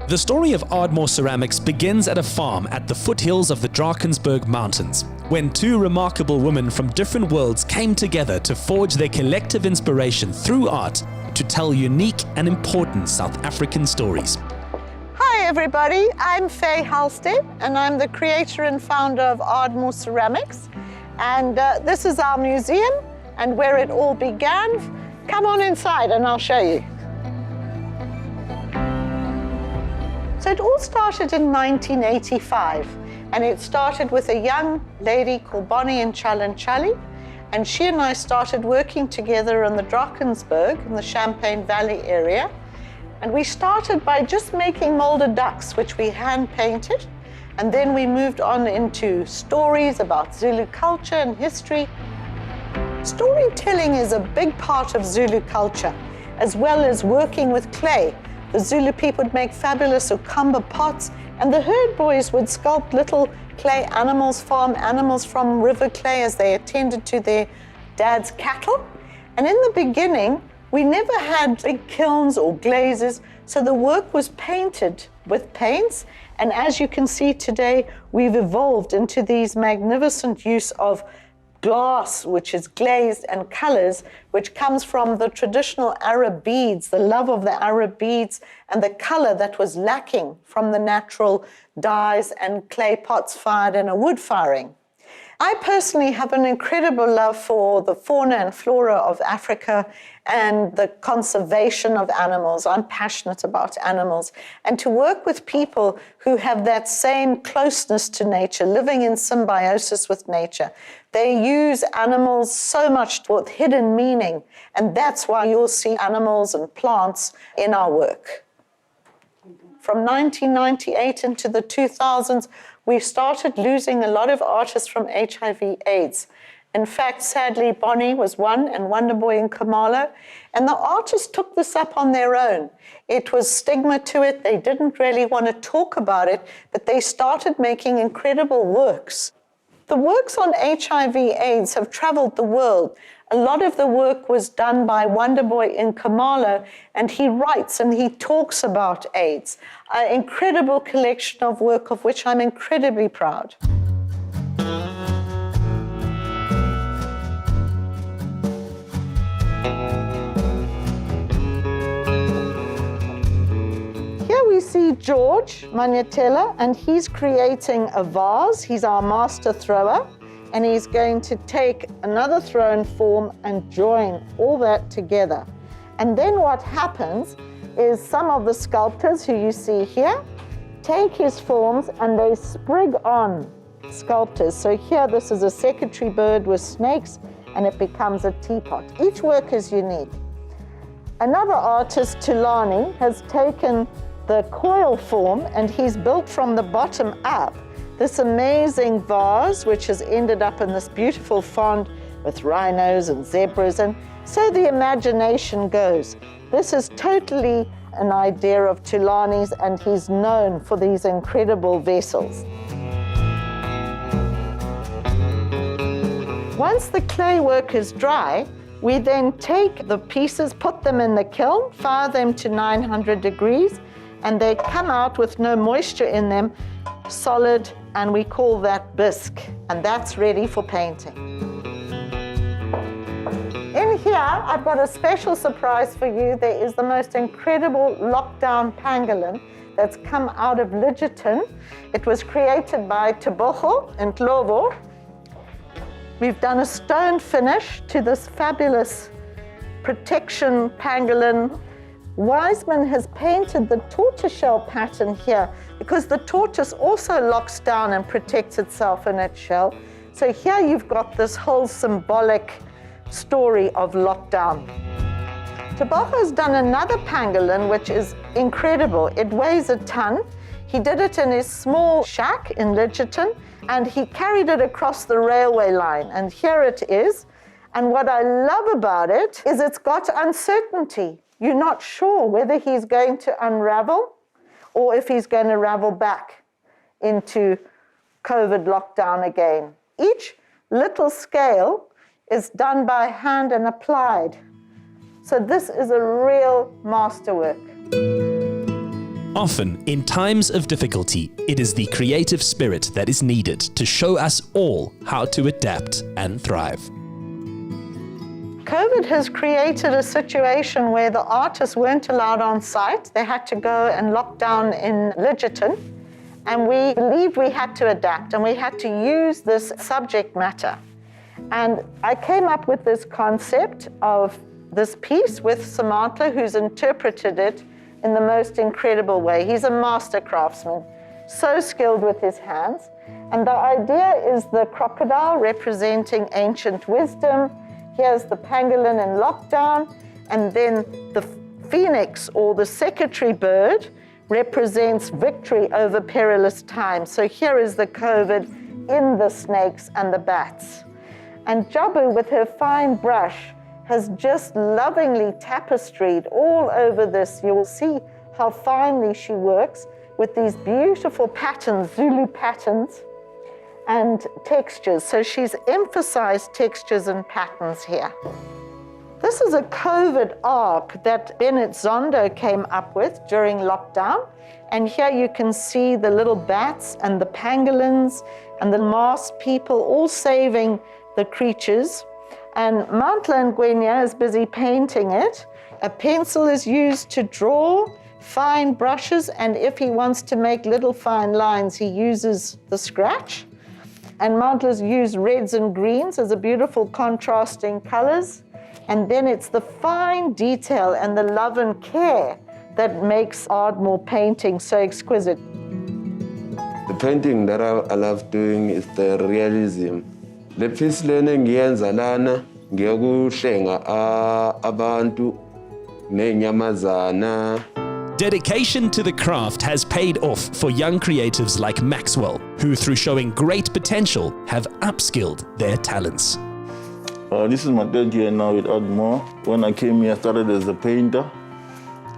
The story of Ardmore ceramics begins at a farm at the foothills of the Drakensberg Mountains, when two remarkable women from different worlds came together to forge their collective inspiration through art to tell unique and important South African stories. Hi everybody, I'm Faye Halstead and I'm the creator and founder of Ardmore Ceramics, and this is our museum and where it all began. Come on inside and I'll show you. So it all started in 1985, and it started with a young lady called Bonnie and Chali, and she and I started working together in the Drakensberg in the Champagne Valley area. And we started by just making molded ducks, which we hand painted, and then we moved on into stories about Zulu culture and history. Storytelling is a big part of Zulu culture, as well as working with clay. The Zulu people would make fabulous ukamba pots, and the herd boys would sculpt little clay animals, farm animals from river clay as they attended to their dad's cattle. And in the beginning, we never had big kilns or glazes, so the work was painted with paints. And as you can see today, we've evolved into these magnificent use of glass, which is glazed, and colors, which comes from the traditional Arab beads, the love of the Arab beads, and the color that was lacking from the natural dyes and clay pots fired in a wood firing. I personally have an incredible love for the fauna and flora of Africa and the conservation of animals. I'm passionate about animals. And to work with people who have that same closeness to nature, living in symbiosis with nature. They use animals so much with hidden meaning, and that's why you'll see animals and plants in our work. From 1998 into the 2000s, we started losing a lot of artists from HIV/AIDS. In fact, sadly, Bonnie was one, and Wonderboy and Kamala, and the artists took this up on their own. It was stigma to it. They didn't really want to talk about it, but they started making incredible works. The works on HIV/AIDS have traveled the world. A lot of the work was done by Wonderboy in Kamala, and he writes and he talks about AIDS. An incredible collection of work of which I'm incredibly proud. Here we see George Manyatela, and he's creating a vase. He's our master thrower. And he's going to take another thrown form and join all that together. And then what happens is some of the sculptors who you see here take his forms and they sprig on sculptors. So here this is a secretary bird with snakes, and it becomes a teapot. Each work is unique. Another artist, Tulani, has taken the coil form and he's built from the bottom up this amazing vase, which has ended up in this beautiful font with rhinos and zebras, and so the imagination goes. This is totally an idea of Tulani's, and he's known for these incredible vessels. Once the clay work is dry, we then take the pieces, put them in the kiln, fire them to 900 degrees, and they come out with no moisture in them, solid, and we call that bisque, and that's ready for painting. In here, I've got a special surprise for you. There is the most incredible lockdown pangolin that's come out of Lidgerton. It was created by Tebogo and Tlovo. We've done a stone finish to this fabulous protection pangolin. Wiseman has painted the tortoiseshell pattern here because the tortoise also locks down and protects itself in its shell. So here you've got this whole symbolic story of lockdown. Tebogo's done another pangolin which is incredible. It weighs a ton. He did it in his small shack in Lidgerton, and he carried it across the railway line, and here it is. And what I love about it is it's got uncertainty. You're not sure whether he's going to unravel or if he's going to ravel back into COVID lockdown again. Each little scale is done by hand and applied. So this is a real masterwork. Often, in times of difficulty, it is the creative spirit that is needed to show us all how to adapt and thrive. COVID has created a situation where the artists weren't allowed on site. They had to go and lock down in Lidgerton. And we believed we had to adapt and we had to use this subject matter. And I came up with this concept of this piece with Samantha, who's interpreted it in the most incredible way. He's a master craftsman, so skilled with his hands. And the idea is the crocodile representing ancient wisdom. Here's the pangolin in lockdown, and then the phoenix, or the secretary bird, represents victory over perilous times. So here is the COVID in the snakes and the bats. And Jabu, with her fine brush, has just lovingly tapestried all over this. You will see how finely she works with these beautiful patterns, Zulu patterns, and textures. So she's emphasized textures and patterns here. This is a COVID arc that Bennett Zondo came up with during lockdown. And here you can see the little bats and the pangolins and the masked people all saving the creatures. And Mantla Ngwenya is busy painting it. A pencil is used to draw, fine brushes, and if he wants to make little fine lines, he uses the scratch. And Mantla's used reds and greens as a beautiful contrasting colors. And then it's the fine detail and the love and care that makes Ardmore painting so exquisite. The painting that I love doing is the realism. The piece learning yenza lana ngiyakuhlenga abantu nenyamazana. Dedication to the craft has paid off for young creatives like Maxwell, who through showing great potential have upskilled their talents. This is my third year now with Ardmore. When I came here, I started as a painter.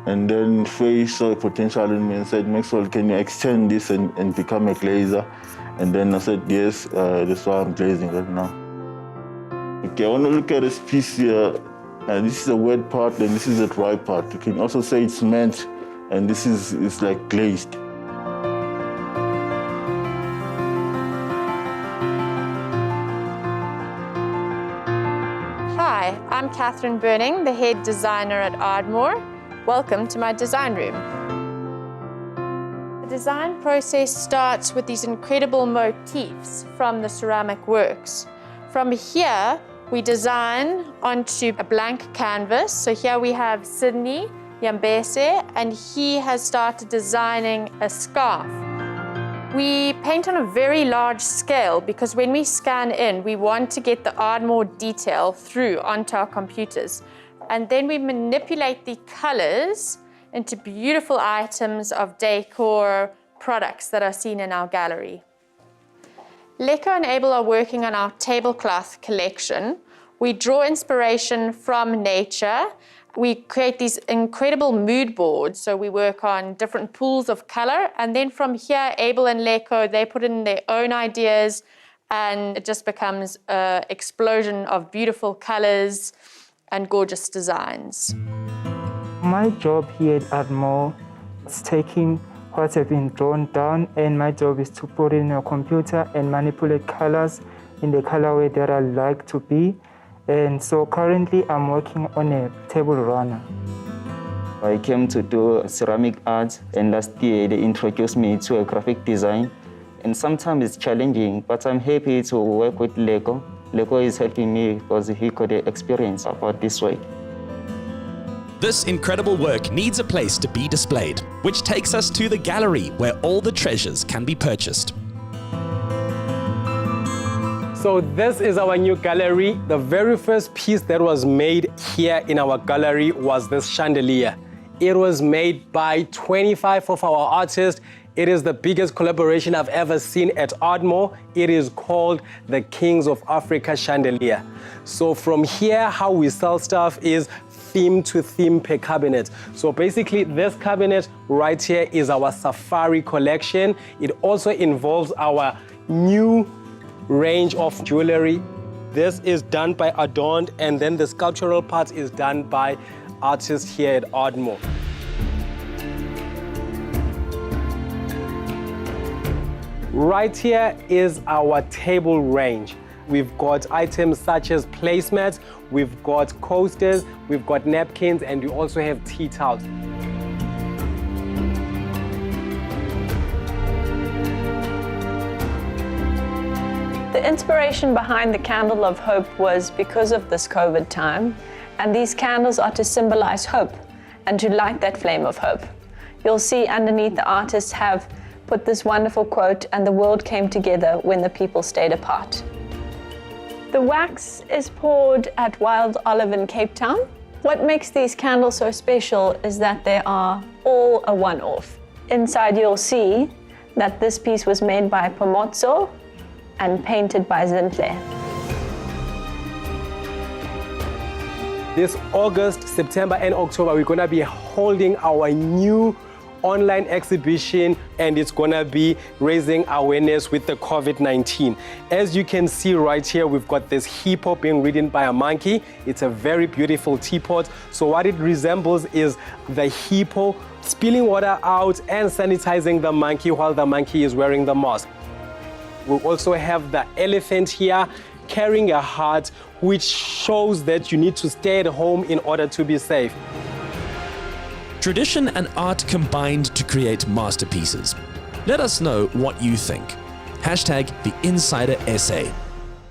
And then Faye saw potential in me and said, Maxwell, can you extend this and become a glazer? And then I said, yes, that's why I'm glazing right now. Okay, I want to look at this piece here. This is the wet part and this is the dry part. You can also say it's matte and this is like glazed. Hi, I'm Catherine Burning, the head designer at Ardmore. Welcome to my design room. The design process starts with these incredible motifs from the ceramic works. From here, we design onto a blank canvas. So here we have Sydney Yambese, and he has started designing a scarf. We paint on a very large scale because when we scan in, we want to get the Ardmore detail through onto our computers. And then we manipulate the colors into beautiful items of decor products that are seen in our gallery. Leko and Abel are working on our tablecloth collection. We draw inspiration from nature. We create these incredible mood boards. So we work on different pools of color. And then from here, Abel and Leko, they put in their own ideas and it just becomes an explosion of beautiful colors and gorgeous designs. My job here at Ardmore is taking what has been drawn down, and my job is to put it in a computer and manipulate colors in the colorway that I like to be. And so currently I'm working on a table runner. I came to do ceramic art, and last year they introduced me to a graphic design. And sometimes it's challenging, but I'm happy to work with Leko. Leko is helping me because he got the experience about this way. This incredible work needs a place to be displayed, which takes us to the gallery where all the treasures can be purchased. So this is our new gallery. The very first piece that was made here in our gallery was this chandelier. It was made by 25 of our artists. It is the biggest collaboration I've ever seen at Ardmore. It is called the Kings of Africa chandelier. So from here, how we sell stuff is theme to theme per cabinet. So basically this cabinet right here is our safari collection. It also involves our new range of jewelry. This is done by Adorned, and then the sculptural part is done by artists here at Ardmore. Right here is our table range. We've got items such as placemats, we've got coasters, we've got napkins, and we also have tea towels. The inspiration behind the Candle of Hope was because of this COVID time, and these candles are to symbolize hope and to light that flame of hope. You'll see underneath the artists have put this wonderful quote, "And the world came together when the people stayed apart." The wax is poured at Wild Olive in Cape Town. What makes these candles so special is that they are all a one-off. Inside you'll see that this piece was made by Pomozzo and painted by Zintle. This August, September, and October, we're gonna be holding our new online exhibition, and it's gonna be raising awareness with the COVID-19. As you can see right here, we've got this hippo being ridden by a monkey. It's a very beautiful teapot. So what it resembles is the hippo spilling water out and sanitizing the monkey while the monkey is wearing the mask. We also have the elephant here carrying a heart, which shows that you need to stay at home in order to be safe. Tradition and art combined to create masterpieces. Let us know what you think. #TheInsiderSA.